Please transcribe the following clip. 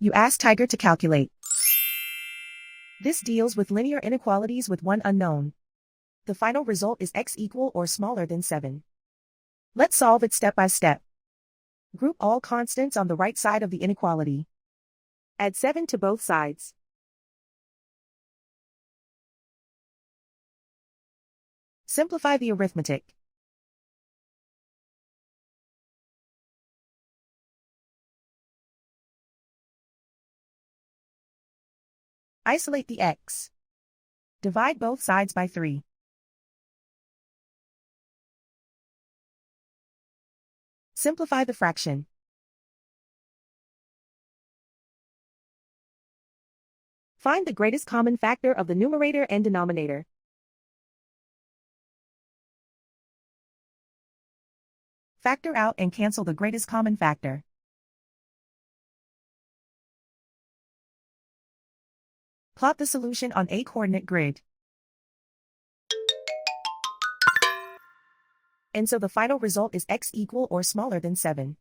You ask Tiger to calculate. This deals with linear inequalities with one unknown. The final result is x equal or smaller than 7. Let's solve it step by step. Group all constants on the right side of the inequality. Add 7 to both sides. Simplify the arithmetic. Isolate the x. Divide both sides by 3. Simplify the fraction. Find the greatest common factor of the numerator and denominator. Factor out and cancel the greatest common factor. Plot the solution on a coordinate grid. And so the final result is x equal or smaller than 7.